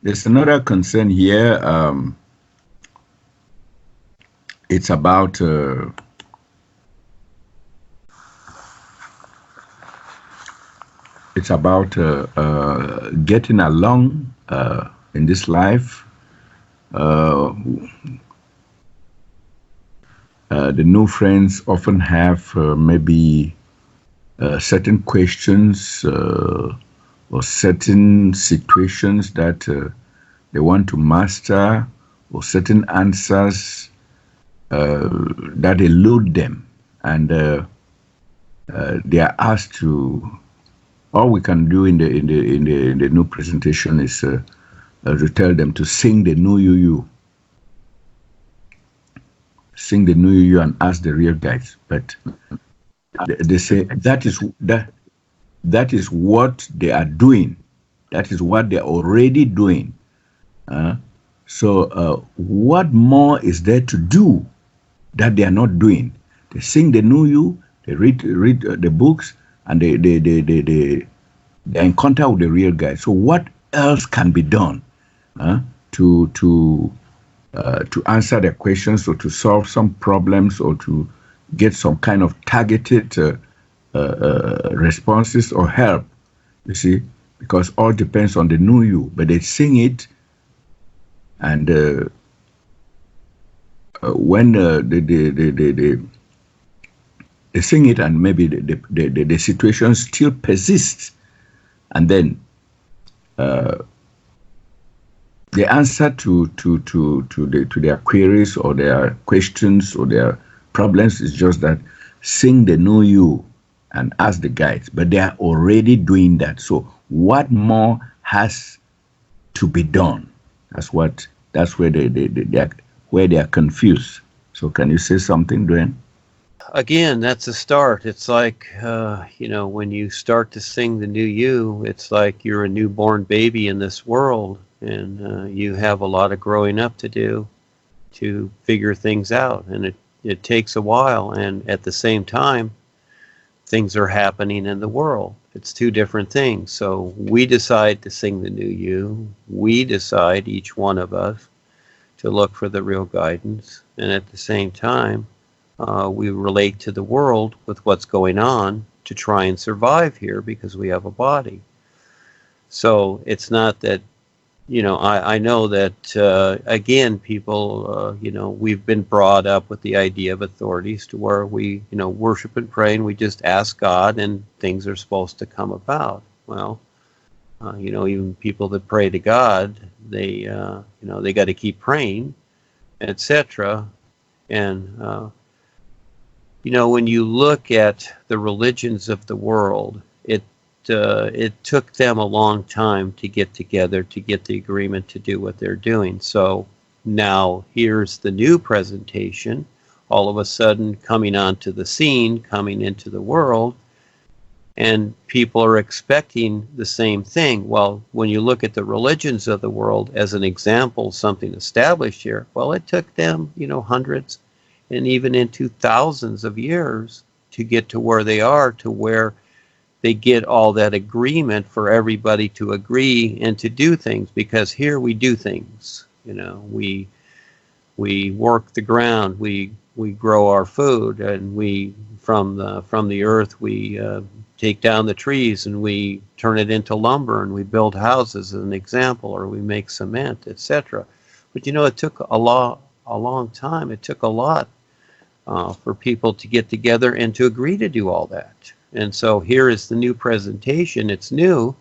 there's another concern here. It's about getting along in this life. Uh, the new friends often have maybe certain questions or certain situations that they want to master, or certain answers that elude them, and they are asked to. All we can do in the new presentation is to tell them to sing the new you, sing the new you, and ask the real guys. But they say that is what they are doing. That is what they are already doing. So what more is there to do that they are not doing? They sing the new you, they read the books, and they encounter with the real guy. So what else can be done to answer their questions, or to solve some problems, or to get some kind of targeted responses or help? You see, because all depends on the new you. But they sing it, and when they sing it, and maybe the situation still persists, and then the answer to their queries or their questions or their problems is just that sing the new you and ask the guides. But they are already doing that. So what more has to be done? That's where they are confused. So can you say something, Duane? Again, that's a start. It's like, when you start to sing the new you, it's like you're a newborn baby in this world, and you have a lot of growing up to do to figure things out. And it takes a while. And at the same time, things are happening in the world. It's two different things. So we decide to sing the new you. We decide, each one of us, to look for the real guidance. And at the same time, we relate to the world with what's going on to try and survive here, because we have a body. So it's not that, I know that, again, people, we've been brought up with the idea of authorities to where we, worship and pray, and we just ask God and things are supposed to come about. Well, even people that pray to God, they got to keep praying, etc. And, when you look at the religions of the world, it took them a long time to get together, to get the agreement to do what they're doing. So now here's the new presentation, all of a sudden coming onto the scene, coming into the world, and people are expecting the same thing. Well, when you look at the religions of the world as an example, something established here, well, it took them, hundreds and even into thousands of years to get to where they are, to where they get all that agreement for everybody to agree and to do things. Because here we do things, we work the ground, we grow our food, and we from the earth we take down the trees and we turn it into lumber, and we build houses, as an example, or we make cement, etc. But it took a long time. It took a lot for people to get together and to agree to do all that. And so here is the new presentation. It's new,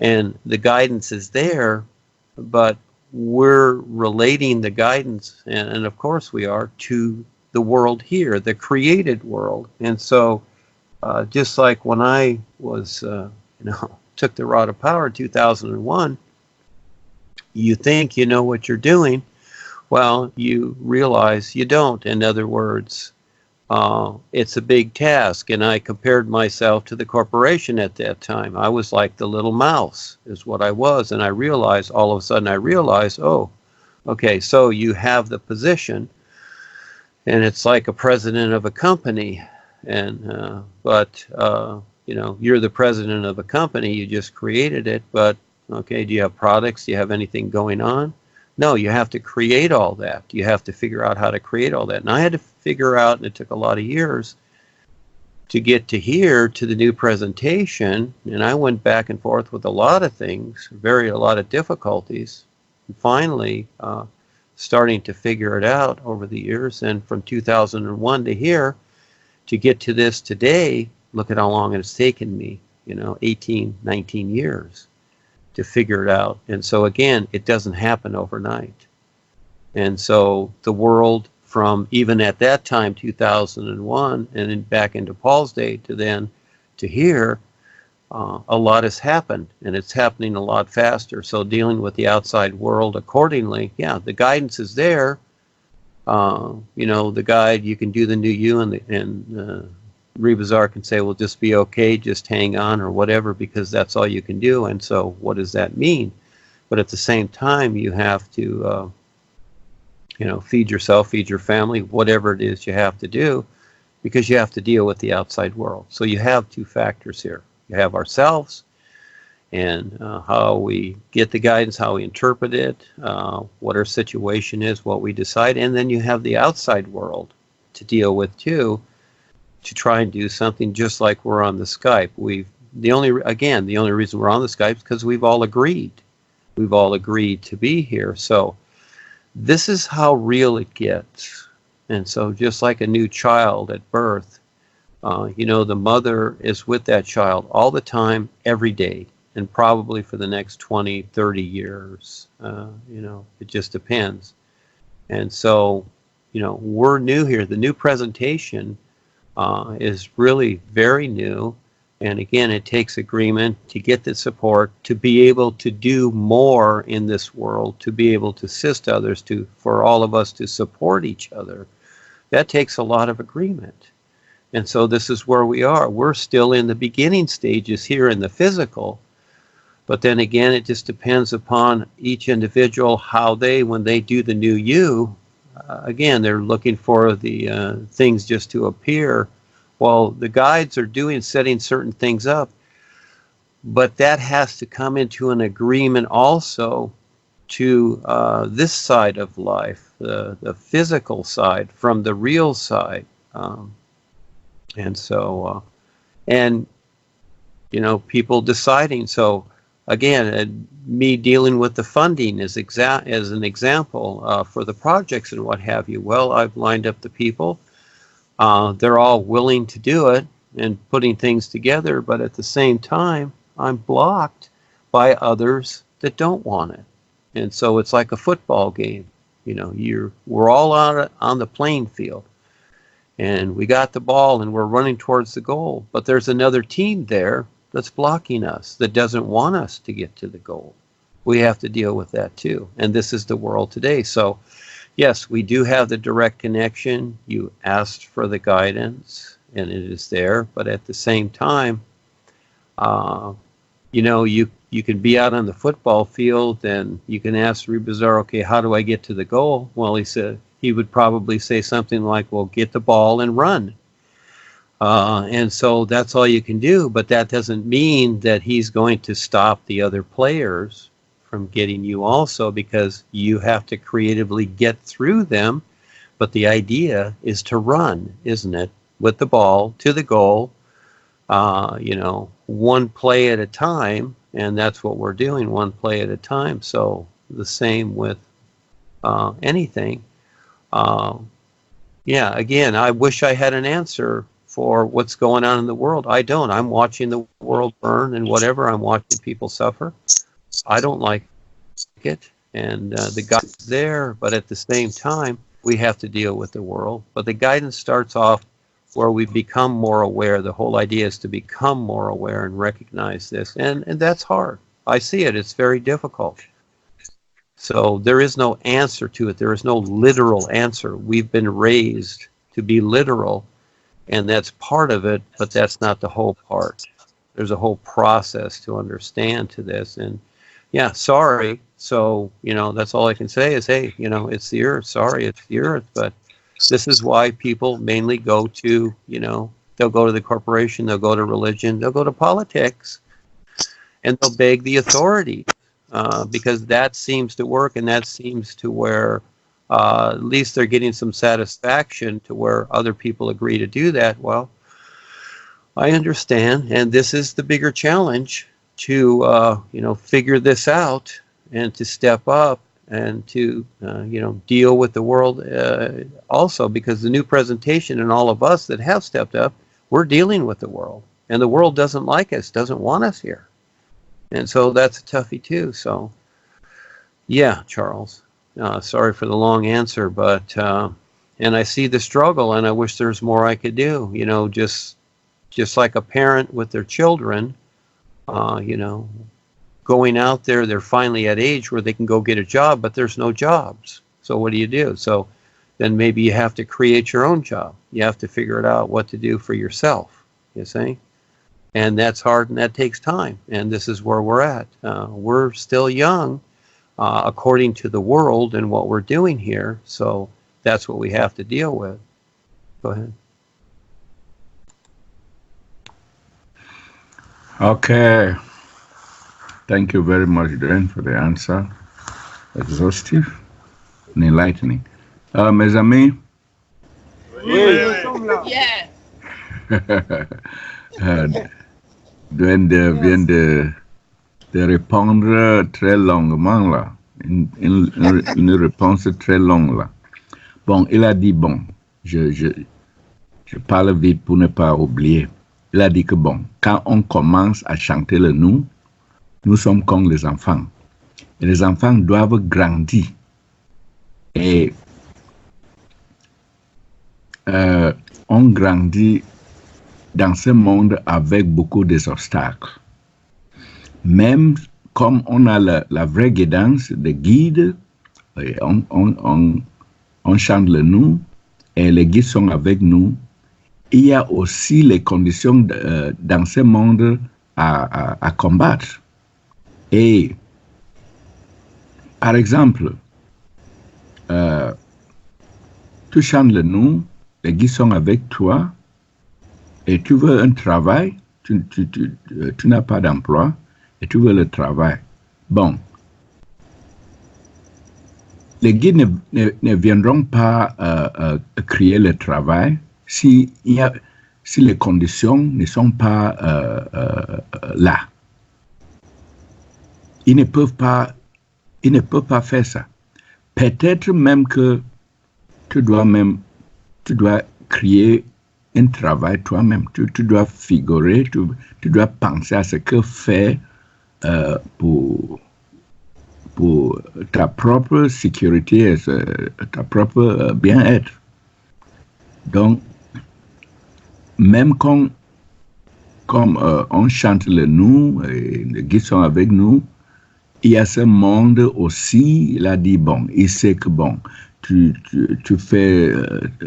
and the guidance is there, but we're relating the guidance, and of course we are, to the world here, the created world. And so just like when I was, took the rod of power in 2001, you think you know what you're doing. Well, you realize you don't. In other words, it's a big task. And I compared myself to the corporation at that time. I was like the little mouse is what I was. And all of a sudden I realized, oh, okay, so you have the position, and it's like a president of a company. And, but you're the president of a company, you just created it, but Okay, do you have products? Do you have anything going on? No, you have to create all that. You have to figure out how to create all that. And I had to figure out, and it took a lot of years to get to here to the new presentation. And I went back and forth with a lot of things, a lot of difficulties. And finally, starting to figure it out over the years. And from 2001 to here, to get to this today, look at how long it's taken me, 18, 19 years to figure it out. And so again, it doesn't happen overnight. And so the world from even at that time, 2001, and then back into Paul's day to then to here, a lot has happened, and it's happening a lot faster. So dealing with the outside world accordingly, yeah, the guidance is there. The guide, you can do the new you, and Rebazar can say, well, just be okay, just hang on or whatever, because that's all you can do. And so what does that mean? But at the same time, you have to, feed yourself, feed your family, whatever it is you have to do, because you have to deal with the outside world. So you have two factors here. You have ourselves and how we get the guidance, how we interpret it, what our situation is, what we decide. And then you have the outside world to deal with too, to try and do something, just like we're on the Skype. The only reason we're on the Skype is because we've all agreed. We've all agreed to be here. So this is how real it gets. And so just like a new child at birth, the mother is with that child all the time, every day, and probably for the next 20, 30 years. It just depends. And so, we're new here. The new presentation is really very new. And again, it takes agreement to get the support, to be able to do more in this world, to be able to assist others, for all of us to support each other. That takes a lot of agreement. And so this is where we are. We're still in the beginning stages here in the physical. But then again, it just depends upon each individual, how when they do the new you, again, they're looking for the things just to appear. Well, the guides are setting certain things up, but that has to come into an agreement also to this side of life, the physical side from the real side. And so, people deciding. So again, me dealing with the funding as an example for the projects and what have you. Well, I've lined up the people. They're all willing to do it and putting things together, but at the same time, I'm blocked by others that don't want it. And so it's like a football game. We're all on the playing field, and we got the ball and we're running towards the goal, but there's another team there that's blocking us, that doesn't want us to get to the goal. We have to deal with that too. And this is the world today. So yes, we do have the direct connection. You asked for the guidance, and it is there. But at the same time, you can be out on the football field, and you can ask Rebazar, okay, how do I get to the goal? Well, he would probably say something like, well, get the ball and run. And so that's all you can do. But that doesn't mean that he's going to stop the other players from getting you also, because you have to creatively get through them. But the idea is to run, isn't it, with the ball to the goal, one play at a time. And that's what we're doing, one play at a time. So the same with anything. Again, I wish I had an answer for what's going on in the world. I don't. I'm watching the world burn and whatever. I'm watching people suffer. I don't like it, and the guidance is there, but at the same time, we have to deal with the world. But the guidance starts off where we become more aware. The whole idea is to become more aware and recognize this, and that's hard. I see it. It's very difficult. So there is no answer to it. There is no literal answer. We've been raised to be literal, and that's part of it, but that's not the whole part. There's a whole process to understand to this, and yeah, sorry. So, that's all I can say is, hey, it's the earth. Sorry, it's the earth. But this is why people mainly go to, they'll go to the corporation, they'll go to religion, they'll go to politics, and they'll beg the authorities because that seems to work, and that seems to where at least they're getting some satisfaction to where other people agree to do that. Well, I understand, and this is the bigger challenge to figure this out and to step up and to deal with the world also, because the new presentation and all of us that have stepped up, we're dealing with the world, and the world doesn't like us, doesn't want us here, and so that's a toughie too. So yeah, Charles, sorry for the long answer, but and I see the struggle, and I wish there's more I could do. Just like a parent with their children, going out there, they're finally at age where they can go get a job, but there's no jobs. So what do you do? So then maybe you have to create your own job. You have to figure it out what to do for yourself, you see? And that's hard, and that takes time. And this is where we're at. We're still young, according to the world and what we're doing here. So that's what we have to deal with. Go ahead. Okay. Thank you very much, Duane, for the answer. Exhaustive and enlightening. Mes amis? Oui. Yes. Duane vient de répondre très longuement, là. Une réponse très longue, là. Bon, il a dit, bon, je parle vite pour ne pas oublier. Il a dit que, bon, quand on commence à chanter le nous sommes comme les enfants. Et les enfants doivent grandir. Et on grandit dans ce monde avec beaucoup d'obstacles. Même comme on a la vraie guidance de guide, on chante le nous, et les guides sont avec nous. Il y a aussi les conditions dans ce monde à combattre. Et, par exemple, tu chantes le nous, les guides sont avec toi, et tu veux un travail, tu n'as pas d'emploi, et tu veux le travail. Bon, les guides ne viendront pas créer le travail si les conditions ne sont pas là. Ils ne peuvent pas faire ça. Peut-être même que tu dois créer un travail toi-même. Tu dois figurer, tu dois penser à ce que faire pour ta propre sécurité, ta propre bien-être. Donc, même comme on chante le nous, et les guides sont avec nous, il y a ce monde aussi, il a dit, bon, il sait que, bon, tu fais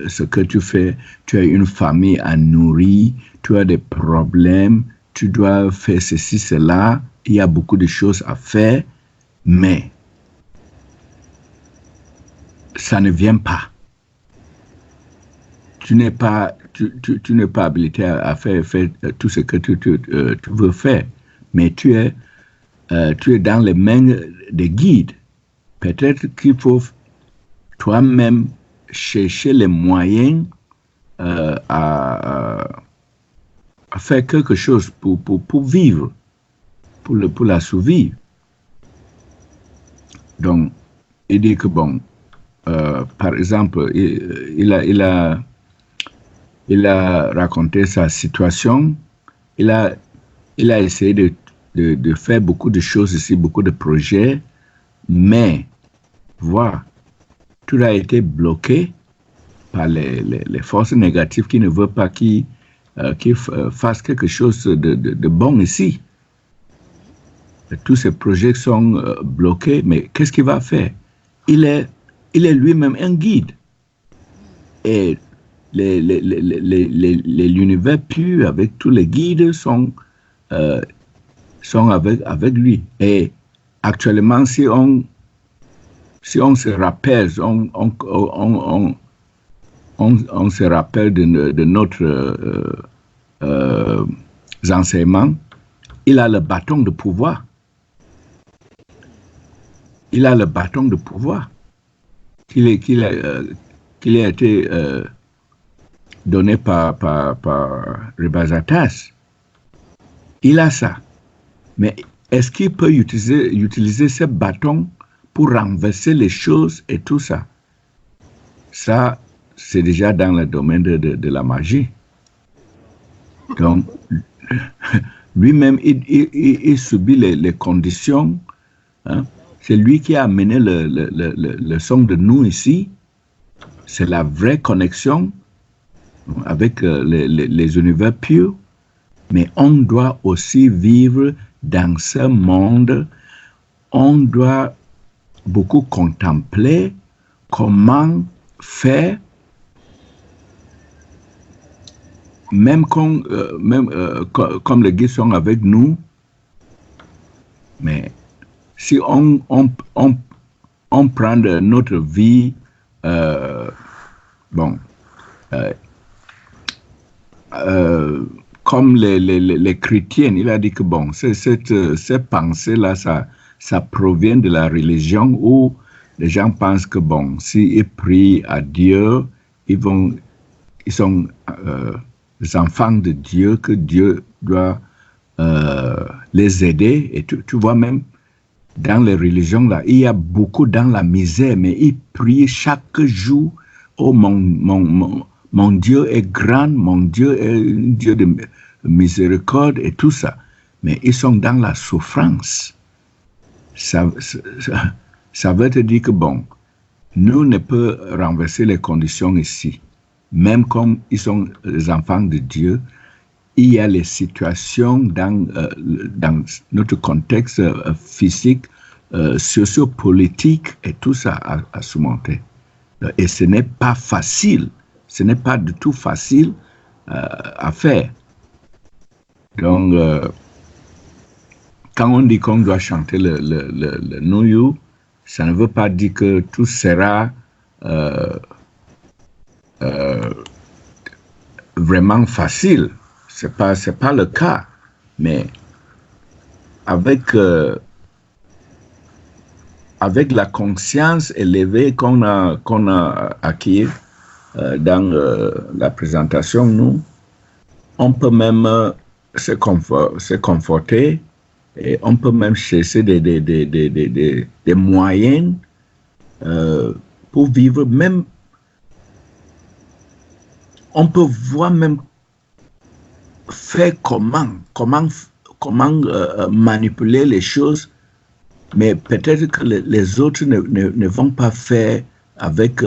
ce que tu fais, tu as une famille à nourrir, tu as des problèmes, tu dois faire ceci, cela, il y a beaucoup de choses à faire, mais ça ne vient pas. Tu n'es pas habilité à faire tout ce que tu veux faire, mais tu es dans les mains des guides. Peut-être qu'il faut toi-même chercher les moyens à faire quelque chose pour vivre, pour la survie. Donc, il dit que bon, par exemple, il a raconté sa situation, il a essayé de faire beaucoup de choses ici, beaucoup de projets, mais voilà, tout a été bloqué par les forces négatives qui ne veulent pas qu'il fasse quelque chose de bon ici. Tous ces projets sont bloqués, mais qu'est-ce qu'il va faire? Il est lui-même un guide. Et l'univers pur avec tous les guides sont avec lui. Et actuellement, si on se rappelle, on se rappelle de notre enseignement, il a le bâton de pouvoir. il a le bâton de pouvoir qu'il a été donné par Rebazatas. Il a ça. Mais est-ce qu'il peut utiliser ce bâton pour renverser les choses et tout ça? Ça, c'est déjà dans le domaine de la magie. Donc, lui-même, il subit les conditions. Hein. C'est lui qui a amené le son de nous ici. C'est la vraie connexion avec les univers purs. Mais on doit aussi vivre dans ce monde. On doit beaucoup contempler comment faire, même comme les guides sont avec nous. Mais si on prend notre vie, comme les chrétiens, il a dit que bon, cette pensée-là, ça provient de la religion où les gens pensent que bon, s'ils prient à Dieu, ils sont les enfants de Dieu, que Dieu doit les aider. Et tu vois même, dans les religions, là, il y a beaucoup dans la misère, mais ils prient chaque jour. Oh, mon Dieu est grand, mon Dieu est un Dieu de miséricorde et tout ça. Mais ils sont dans la souffrance. Ça veut te dire que, bon, nous ne pouvons renverser les conditions ici. Même comme ils sont les enfants de Dieu, il y a les situations dans notre contexte physique, sociopolitique et tout ça à surmonter. Et ce n'est pas facile. Ce n'est pas du tout facile à faire. Donc, quand on dit qu'on doit chanter le Nuyu, ça ne veut pas dire que tout sera vraiment facile. C'est pas le cas. Mais avec la conscience élevée qu'on a acquis dans la présentation, nous, on peut même se conforter et on peut même chercher des moyens pour vivre. Même, on peut voir même faire comment manipuler les choses, mais peut-être que les autres ne vont pas faire avec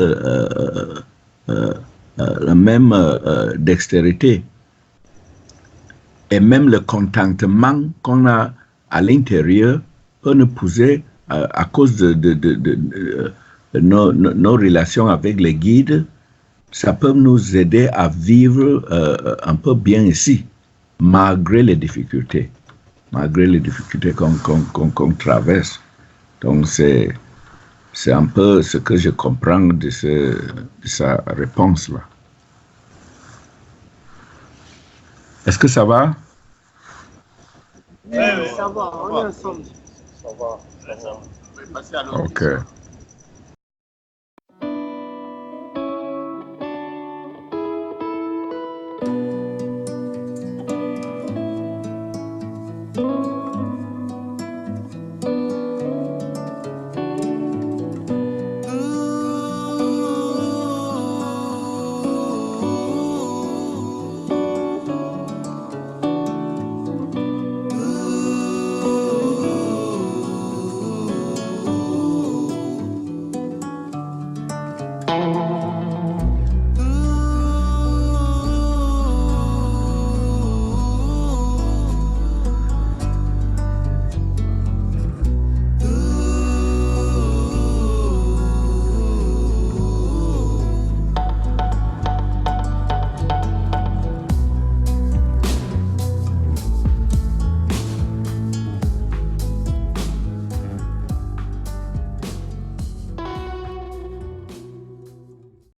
la même dextérité. Et même le contentement qu'on a à l'intérieur peut nous pousser, à cause de nos relations avec les guides, ça peut nous aider à vivre un peu bien ici, malgré les difficultés qu'on traverse. Donc c'est un peu ce que je comprends de sa réponse-là. Est-ce que ça va? Oui, ça va, on est ensemble. Ça va. Ok.